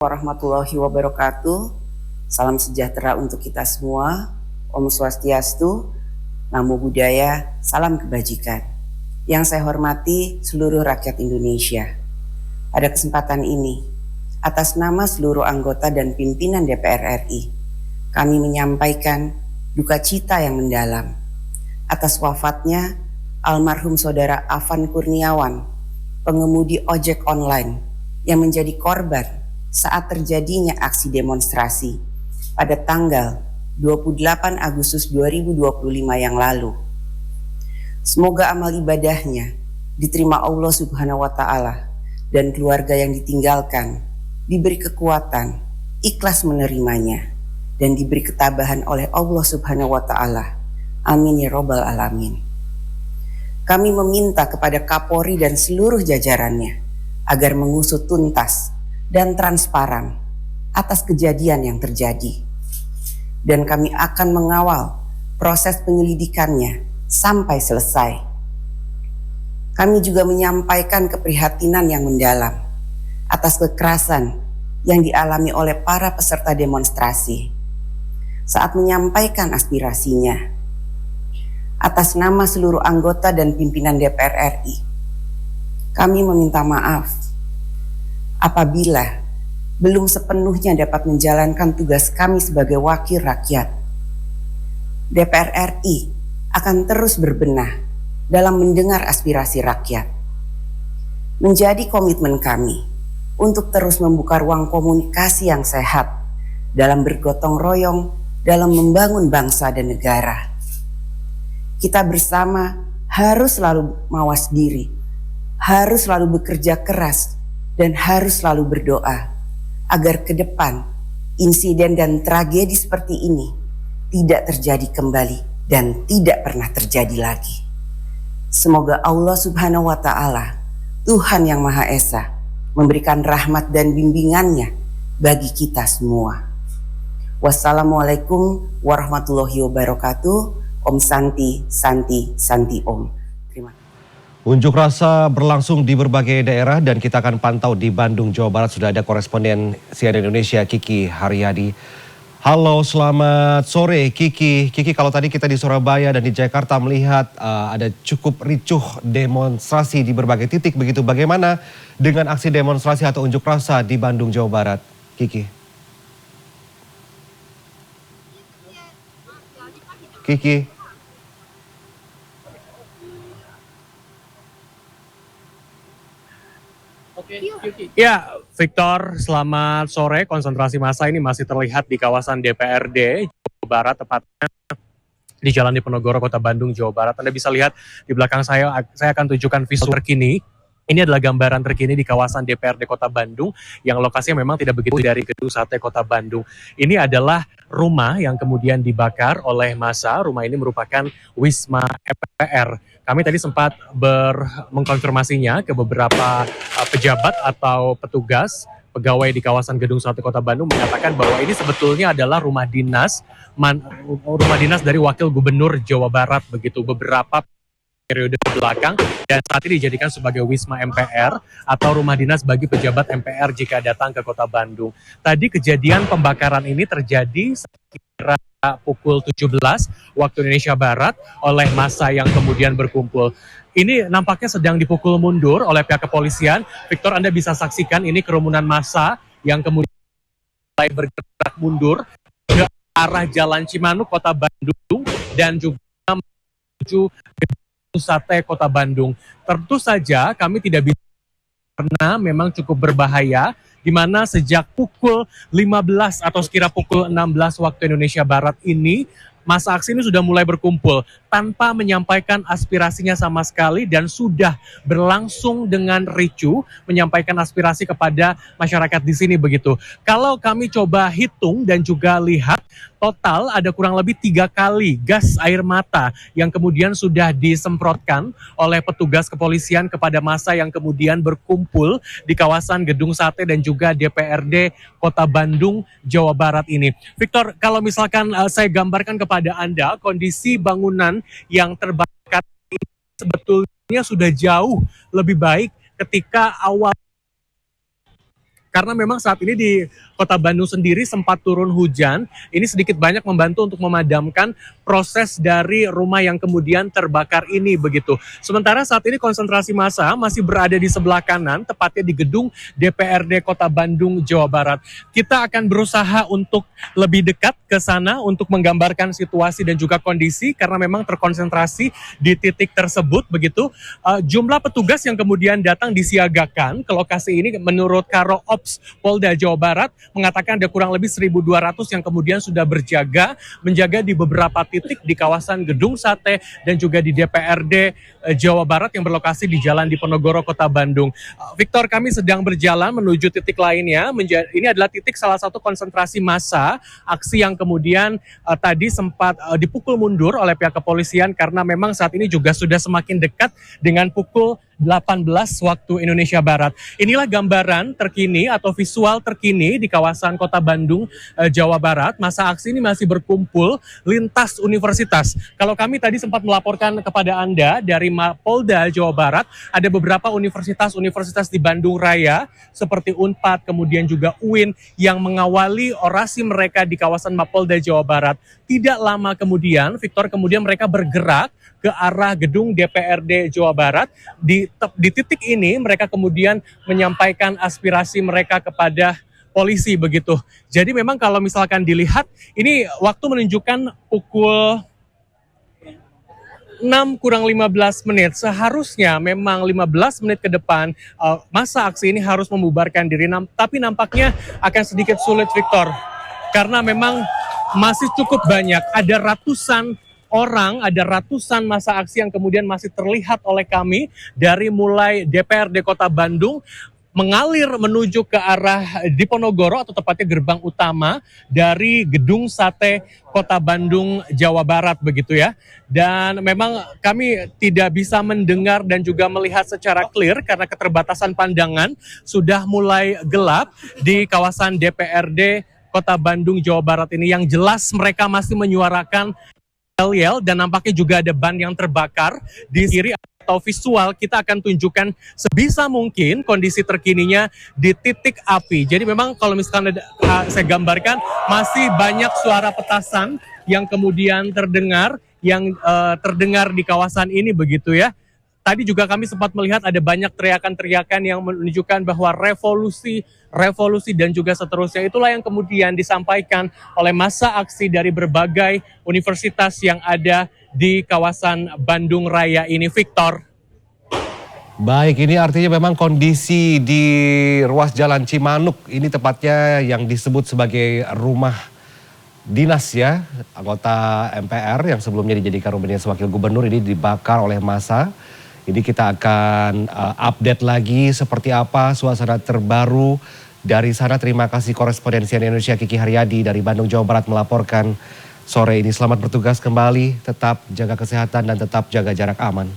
Warahmatullahi wabarakatuh. Salam sejahtera untuk kita semua. Om Swastiastu, Namo Buddhaya, salam kebajikan. Yang saya hormati seluruh rakyat Indonesia. Pada kesempatan ini, atas nama seluruh anggota dan pimpinan DPR RI, kami menyampaikan duka cita yang mendalam atas wafatnya almarhum saudara Afan Kurniawan, pengemudi ojek online yang menjadi korban saat terjadinya aksi demonstrasi pada tanggal 28 Agustus 2025 yang lalu. Semoga amal ibadahnya diterima Allah Subhanahu wa Ta'ala dan keluarga yang ditinggalkan diberi kekuatan, ikhlas menerimanya, dan diberi ketabahan oleh Allah Subhanahu wa Ta'ala. Amin ya Rabbal Alamin. Kami meminta kepada Kapolri dan seluruh jajarannya agar mengusut tuntas dan transparan atas kejadian yang terjadi. Dan kami akan mengawal proses penyelidikannya sampai selesai. Kami juga menyampaikan keprihatinan yang mendalam atas kekerasan yang dialami oleh para peserta demonstrasi saat menyampaikan aspirasinya. Atas nama seluruh anggota dan pimpinan DPR RI, kami meminta maaf apabila belum sepenuhnya dapat menjalankan tugas kami sebagai wakil rakyat. DPR RI akan terus berbenah dalam mendengar aspirasi rakyat. Menjadi komitmen kami untuk terus membuka ruang komunikasi yang sehat dalam bergotong royong dalam membangun bangsa dan negara. Kita bersama harus selalu mawas diri, harus selalu bekerja keras, dan harus selalu berdoa agar ke depan insiden dan tragedi seperti ini tidak terjadi kembali dan tidak pernah terjadi lagi. Semoga Allah Subhanahu wa Ta'ala, Tuhan yang Maha Esa, memberikan rahmat dan bimbingannya bagi kita semua. Wassalamualaikum warahmatullahi wabarakatuh. Om Santi, Santi, Santi Om. Terima kasih. Unjuk rasa berlangsung di berbagai daerah dan kita akan pantau di Bandung, Jawa Barat. Sudah ada koresponden CNN Indonesia Kiki Haryadi. Halo, selamat sore Kiki. Kiki, kalau tadi kita di Surabaya dan di Jakarta melihat ada cukup ricuh demonstrasi di berbagai titik begitu. Bagaimana dengan aksi demonstrasi atau unjuk rasa di Bandung, Jawa Barat? Kiki. Kiki. Ya, Victor, selamat sore. Konsentrasi massa ini masih terlihat di kawasan DPRD Jawa Barat, tepatnya di Jalan Diponegoro, Kota Bandung, Jawa Barat. Anda bisa lihat di belakang saya akan tunjukkan visual terkini. Ini adalah gambaran terkini di kawasan DPRD Kota Bandung yang lokasinya memang tidak begitu dari Gedung Sate Kota Bandung. Ini adalah rumah yang kemudian dibakar oleh massa. Rumah ini merupakan Wisma MPR. Kami tadi sempat mengkonfirmasinya ke beberapa pejabat atau petugas pegawai di kawasan Gedung Sate Kota Bandung mengatakan bahwa ini sebetulnya adalah rumah dinas dari Wakil Gubernur Jawa Barat begitu beberapa periode belakang, dan saat ini dijadikan sebagai Wisma MPR atau rumah dinas bagi pejabat MPR jika datang ke Kota Bandung. Tadi kejadian pembakaran ini terjadi sekira pukul 17 waktu Indonesia Barat oleh massa yang kemudian berkumpul. Ini nampaknya sedang dipukul mundur oleh pihak kepolisian. Victor, Anda bisa saksikan ini kerumunan massa yang kemudian mulai bergerak mundur ke arah Jalan Cimanuk, Kota Bandung, dan juga menuju Sate Kota Bandung. Tentu saja kami tidak bisa karena memang cukup berbahaya, di mana sejak pukul 15 atau sekira pukul 16 waktu Indonesia Barat ini, masa aksi ini sudah mulai berkumpul tanpa menyampaikan aspirasinya sama sekali dan sudah berlangsung dengan ricuh menyampaikan aspirasi kepada masyarakat di sini begitu. Kalau kami coba hitung dan juga lihat, total ada kurang lebih 3 kali gas air mata yang kemudian sudah disemprotkan oleh petugas kepolisian kepada massa yang kemudian berkumpul di kawasan Gedung Sate dan juga DPRD Kota Bandung, Jawa Barat ini. Victor, kalau misalkan saya gambarkan kepada Anda kondisi bangunan yang terbakar ini sebetulnya sudah jauh lebih baik ketika awal Karena memang saat ini di Kota Bandung sendiri sempat turun hujan, ini sedikit banyak membantu untuk memadamkan proses dari rumah yang kemudian terbakar ini begitu. Sementara saat ini konsentrasi massa masih berada di sebelah kanan, tepatnya di gedung DPRD Kota Bandung, Jawa Barat. Kita akan berusaha untuk lebih dekat ke sana untuk menggambarkan situasi dan juga kondisi karena memang terkonsentrasi di titik tersebut begitu. Jumlah petugas yang kemudian datang disiagakan ke lokasi ini menurut Karo Ops Polda Jawa Barat mengatakan ada kurang lebih 1.200 yang kemudian sudah menjaga di beberapa titik di kawasan Gedung Sate dan juga di DPRD Jawa Barat yang berlokasi di Jalan Diponegoro, Kota Bandung. Victor, kami sedang berjalan menuju titik lainnya. Ini adalah titik salah satu konsentrasi massa aksi yang kemudian tadi sempat dipukul mundur oleh pihak kepolisian karena memang saat ini juga sudah semakin dekat dengan pukul 18 waktu Indonesia Barat. Inilah gambaran terkini atau visual terkini di kawasan Kota Bandung, Jawa Barat. Masa aksi ini masih berkumpul lintas universitas. Kalau kami tadi sempat melaporkan kepada Anda dari Polda Jawa Barat, ada beberapa universitas di Bandung Raya seperti Unpad, kemudian juga UIN yang mengawali orasi mereka di kawasan Mapolda Jawa Barat. Tidak lama kemudian, Victor, kemudian mereka bergerak ke arah gedung DPRD Jawa Barat. Di titik ini mereka kemudian menyampaikan aspirasi mereka kepada polisi begitu. Jadi memang kalau misalkan dilihat ini waktu menunjukkan pukul 6:15. Seharusnya memang 15 menit ke depan masa aksi ini harus membubarkan diri, tapi nampaknya akan sedikit sulit, Victor. Karena memang masih cukup banyak, ada ratusan orang, ada ratusan masa aksi yang kemudian masih terlihat oleh kami dari mulai DPRD Kota Bandung mengalir menuju ke arah Diponegoro atau tepatnya gerbang utama dari Gedung Sate Kota Bandung, Jawa Barat begitu ya. Dan memang kami tidak bisa mendengar dan juga melihat secara clear karena keterbatasan pandangan sudah mulai gelap di kawasan DPRD Kota Bandung, Jawa Barat ini. Yang jelas mereka masih menyuarakan yel dan nampaknya juga ada ban yang terbakar di kiri atau visual kita akan tunjukkan sebisa mungkin kondisi terkininya di titik api. Jadi memang kalau misalkan saya gambarkan masih banyak suara petasan yang kemudian terdengar di kawasan ini begitu ya. Tadi juga kami sempat melihat ada banyak teriakan-teriakan yang menunjukkan bahwa revolusi dan juga seterusnya. Itulah yang kemudian disampaikan oleh massa aksi dari berbagai universitas yang ada di kawasan Bandung Raya ini, Victor. Baik, ini artinya memang kondisi di ruas Jalan Cimanuk ini tepatnya yang disebut sebagai rumah dinas ya, anggota MPR yang sebelumnya dijadikan rumah dinas wakil gubernur ini dibakar oleh massa. Ini kita akan update lagi seperti apa suasana terbaru dari sana. Terima kasih korespondensi Indonesia Kiki Haryadi dari Bandung, Jawa Barat melaporkan sore ini. Selamat bertugas kembali, tetap jaga kesehatan dan tetap jaga jarak aman.